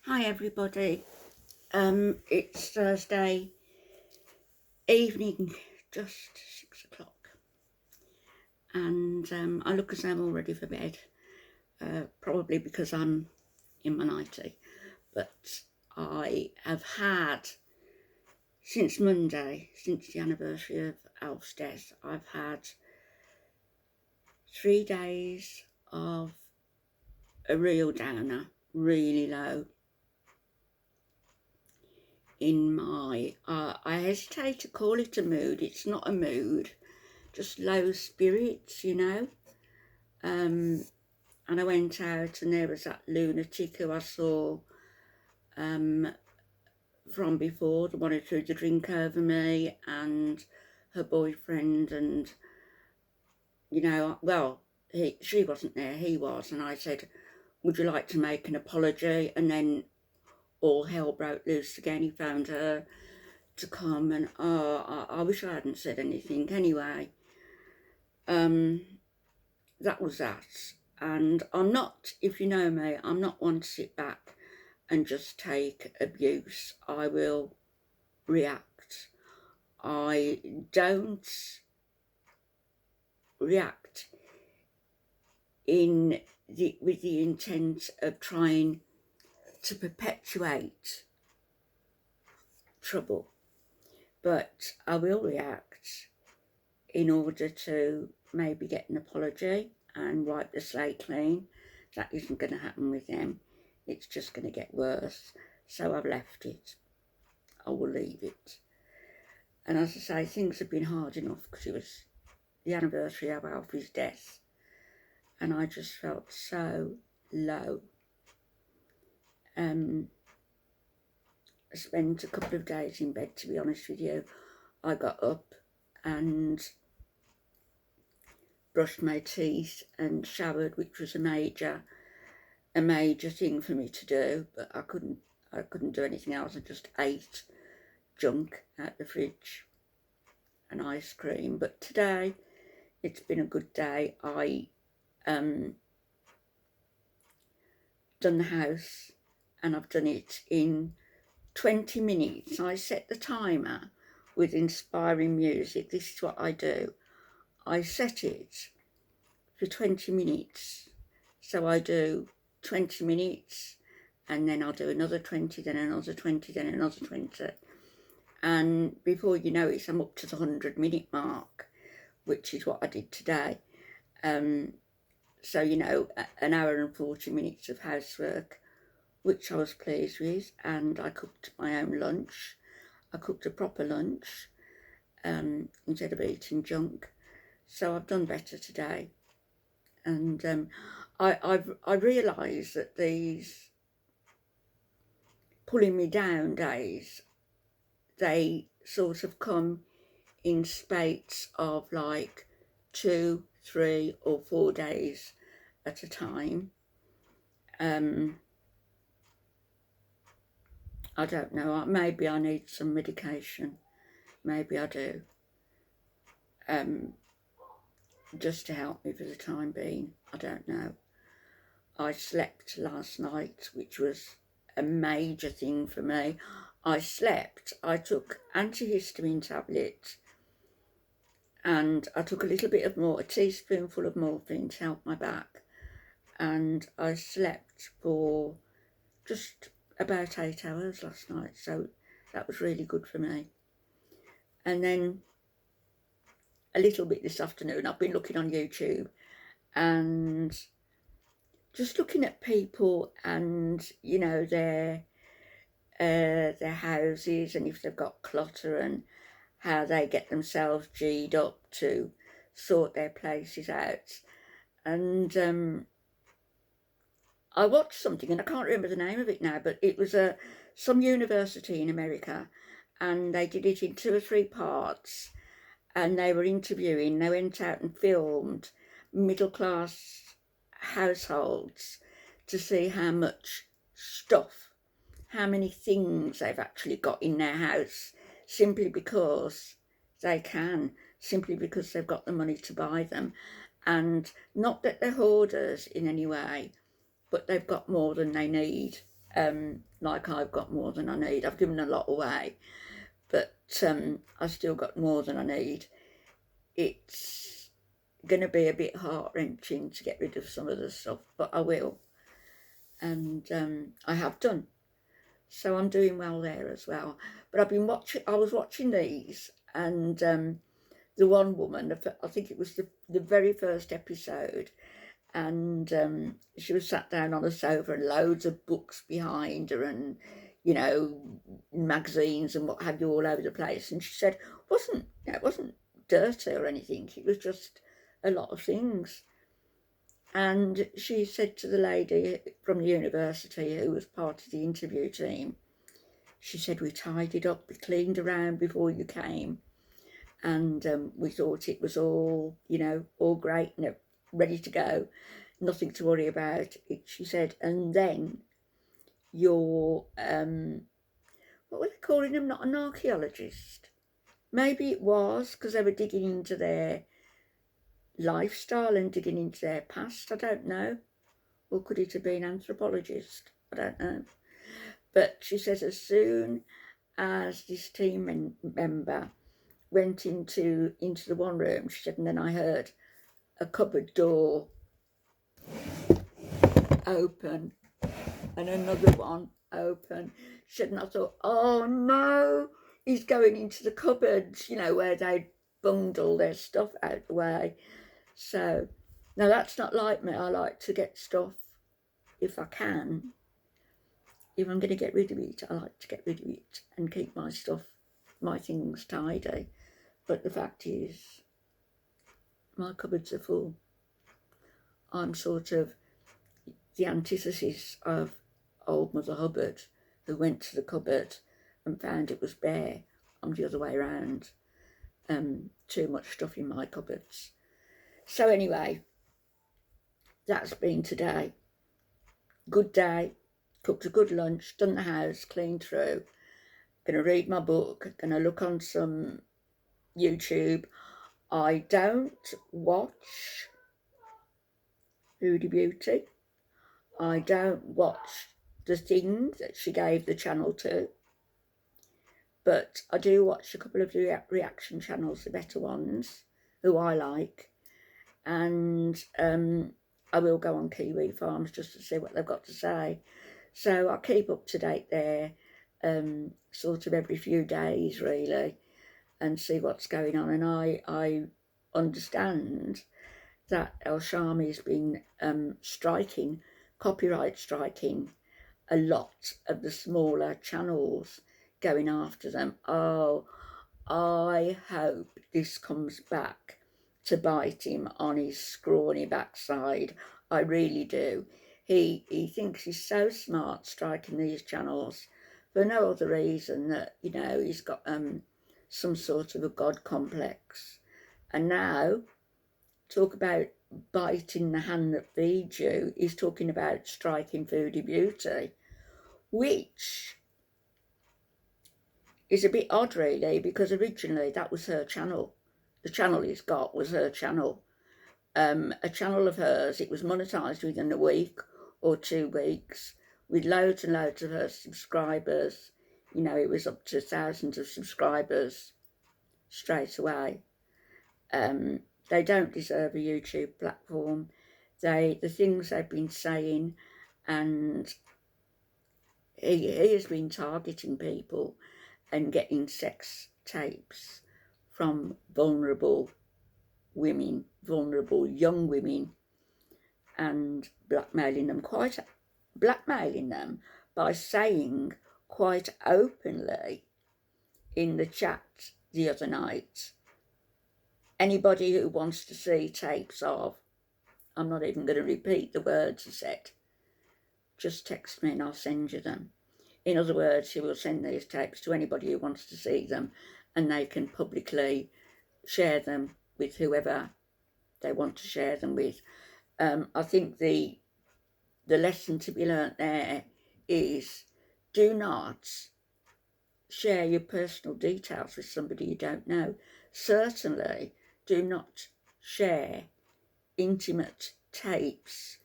Hi everybody, it's Thursday evening, just 6 o'clock, and I look as though I'm all ready for bed, probably because I'm in my nightie, but I have had, since Monday, since the anniversary of Alf's death, I've had 3 days of a real downer, really low in my, I hesitate to call it a mood, it's not a mood, just low spirits, you know. And I went out and there was that lunatic who I saw from before, the one who threw the drink over me, and her boyfriend, and, you know, well, she wasn't there, he was, and I said, would you like to make an apology? And then all hell broke loose again. He phoned her to come, and I wish I hadn't said anything. Anyway, that was that. And I'm not, if you know me, I'm not one to sit back and just take abuse. I will react. I don't react with the intent of trying to perpetuate trouble, but I will react in order to maybe get an apology and wipe the slate clean. That isn't going to happen with them. It's just going to get worse. So I've left it. I will leave it. And as I say, things have been hard enough because it was the anniversary of Alfie's death. And I just felt so low. I spent a couple of days in bed, to be honest with you. I got up and brushed my teeth and showered, which was a major thing for me to do, but I couldn't do anything else. I just ate junk out the fridge and ice cream. But today it's been a good day. I done the house, and I've done it in 20 minutes. I set the timer with inspiring music. This is what I do. I set it for 20 minutes. So I do 20 minutes, and then I'll do another 20, then another 20, then another 20. And before you know it, I'm up to the 100-minute mark, which is what I did today. So, you know, an hour and 40 minutes of housework, which I was pleased with, and I cooked my own lunch. I cooked a proper lunch instead of eating junk. So I've done better today. And I realise that these pulling me down days, they sort of come in spates of like 2, 3 or 4 days at a time. I don't know, maybe I need some medication, maybe I do, just to help me for the time being, I don't know. I slept last night, which was a major thing for me. I took antihistamine tablets, and I took a little bit of a teaspoonful of morphine to help my back, and I slept for just about 8 hours last night, so that was really good for me. And then a little bit this afternoon, I've been looking on YouTube and just looking at people and, you know, their houses, and if they've got clutter, and how they get themselves G'd up to sort their places out. And I watched something, and I can't remember the name of it now, but it was some university in America, and they did it in 2 or 3 parts, and they were interviewing, they went out and filmed middle-class households to see how much stuff, how many things they've actually got in their house, simply because they can, simply because they've got the money to buy them. And not that they're hoarders in any way, but they've got more than they need. like I've got more than I need. I've given a lot away, but I've still got more than I need. It's going to be a bit heart-wrenching to get rid of some of the stuff, but I will. And I have done. So I'm doing well there as well. But I was watching these, and the one woman, I think it was the very first episode, and she was sat down on a sofa and loads of books behind her, and magazines and what have you all over the place. And she said it wasn't dirty or anything, it was just a lot of things. And she said to the lady from the university who was part of the interview team, she said, we tidied up, we cleaned around before you came, and we thought it was all, all great and ready to go, nothing to worry about. She said, and then you're, what were they calling him? Not an archaeologist. Maybe it was, because they were digging into their lifestyle and digging into their past. I don't know. Or could it have been anthropologist? I don't know. But she says as soon as this team member went into the one room, she said, and then I heard a cupboard door open and another one open. She said, and I thought, oh no, he's going into the cupboards, where they bundle their stuff out the way. So, now that's not like me. I like to get stuff if I can. If I'm going to get rid of it, I like to get rid of it and keep my stuff, my things tidy. But the fact is, my cupboards are full. I'm sort of the antithesis of old Mother Hubbard, who went to the cupboard and found it was bare. I'm the other way around. Too much stuff in my cupboards. So anyway, that's been today. Good day. Cooked a good lunch, done the house, cleaned through. Gonna read my book, gonna look on some YouTube. I don't watch Foodie Beauty. I don't watch the thing that she gave the channel to. But I do watch a couple of reaction channels, the better ones, who I like. And I will go on Kiwi Farms just to see what they've got to say. So I keep up to date there, sort of every few days really, and see what's going on. And I understand that El Shami's been copyright striking a lot of the smaller channels, going after them. Oh, I hope this comes back to bite him on his scrawny backside. I really do. He thinks he's so smart striking these channels for no other reason that, he's got some sort of a god complex. And now, talk about biting the hand that feeds you, he's talking about striking Foodie Beauty, which is a bit odd really, because originally that was her channel. The channel he's got was her channel. A channel of hers, it was monetised within a week or 2 weeks, with loads and loads of her subscribers. It was up to thousands of subscribers straight away. They don't deserve a YouTube platform. The things they've been saying, and he has been targeting people and getting sex tapes from vulnerable women, vulnerable young women, and blackmailing them by saying quite openly in the chat the other night, anybody who wants to see tapes of, I'm not even going to repeat the words he said, just text me and I'll send you them. In other words, he will send these tapes to anybody who wants to see them, and they can publicly share them with whoever they want to share them with. I think the lesson to be learnt there is, do not share your personal details with somebody you don't know. Certainly do not share intimate tapes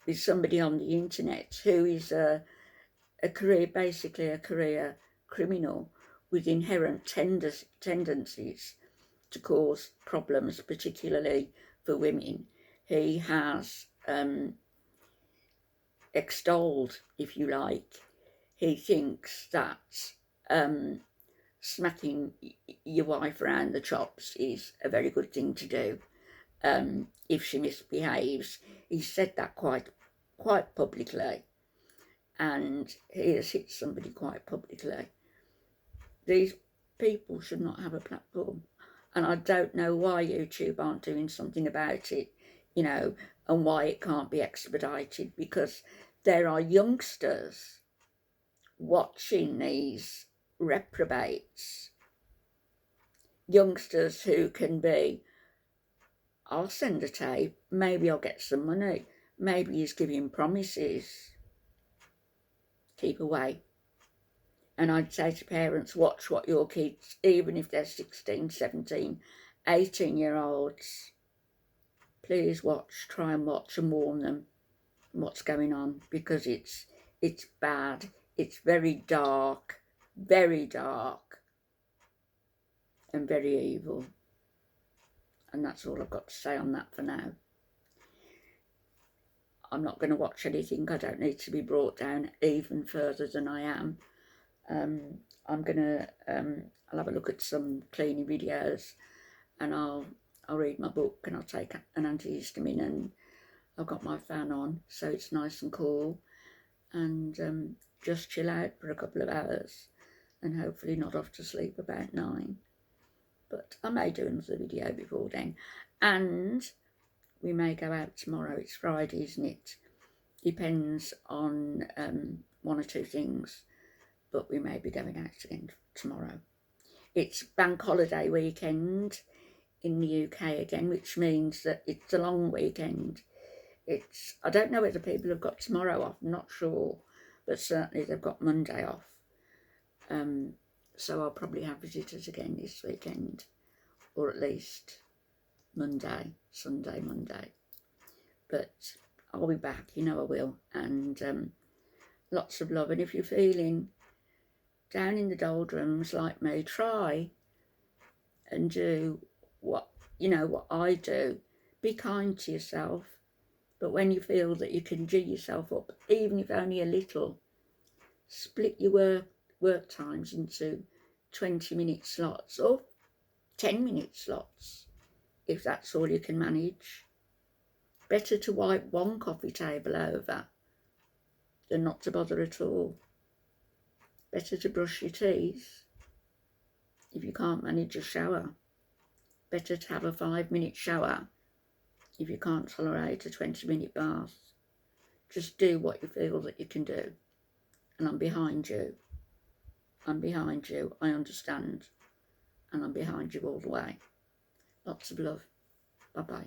with somebody on the internet who is a basically a career criminal with inherent tendencies to cause problems, particularly for women. He has extolled, if you like, he thinks that smacking your wife around the chops is a very good thing to do if she misbehaves. He said that quite publicly, and he has hit somebody quite publicly. These people should not have a platform, and I don't know why YouTube aren't doing something about it, you know, and why it can't be expedited, because there are youngsters watching these reprobates, youngsters who can be, I'll send a tape, maybe I'll get some money, maybe he's giving promises, keep away. And I'd say to parents, watch what your kids, even if they're 16, 17, 18-year-olds, please watch, try and watch and warn them what's going on, because it's bad, it's very dark, and very evil. And that's all I've got to say on that for now. I'm not going to watch anything. I don't need to be brought down even further than I am. I'm going to, I'll have a look at some cleaning videos, and I'll read my book, and I'll take an antihistamine, and I've got my fan on so it's nice and cool, and just chill out for a couple of hours, and hopefully not off to sleep about 9. But I may do another video before then, and we may go out tomorrow. It's Friday, isn't it? Depends on one or two things, but we may be going out again tomorrow. It's bank holiday weekend in the UK again, which means that it's a long weekend. I don't know whether people have got tomorrow off, I'm not sure, but certainly they've got Monday off. So I'll probably have visitors again this weekend, or at least Sunday, Monday. But I'll be back, you know I will, and lots of love. And if you're feeling down in the doldrums like me, try and do what I do. Be kind to yourself, but when you feel that you can G yourself up, even if only a little, split your work times into 20-minute slots or 10-minute slots, if that's all you can manage. Better to wipe one coffee table over than not to bother at all. Better to brush your teeth if you can't manage a shower. Better to have a 5-minute shower if you can't tolerate a 20-minute bath. Just do what you feel that you can do. And I'm behind you. I understand. And I'm behind you all the way. Lots of love. Bye-bye.